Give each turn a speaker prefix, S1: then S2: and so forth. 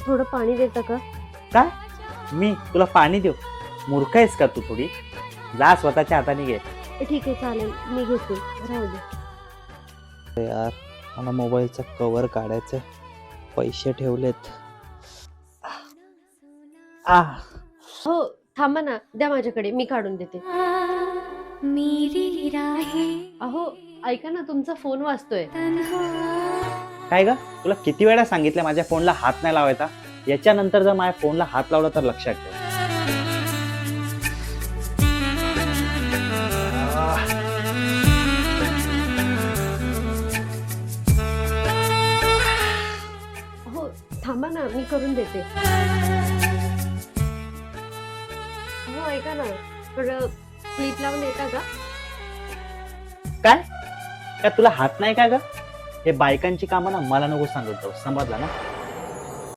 S1: थोडं पाणी देता का?
S2: काय? मी तुला पाणी देऊ? मूर्ख आहेस का तू? थोडी जा स्वतःच्या हाताने घे.
S1: ठीक आहे चालेल, मी घेते, राहू दे.
S2: यार मला मोबाईलचं कव्हर काढायचं, पैसे ठेवलेत.
S1: हो थांबा ना, द्या माझ्याकडे, मी काढून देते. अहो ऐका ना, तुमचा फोन वाजतोय.
S2: काय ग, तुला किती वेळा सांगितलं माझ्या फोनला हात नाही लावायचा? याच्यानंतर जर माझ्या फोनला हात लावला तर लक्षात ठेव.
S1: हो थांबा ना, मी करून देते. हो ऐका ना, थोडं क्लिप लावून येता का?
S2: काय? तुला हात नाही का ग? हे बायकांची कामं ना मला नको सांगत जाऊ, समजला ना?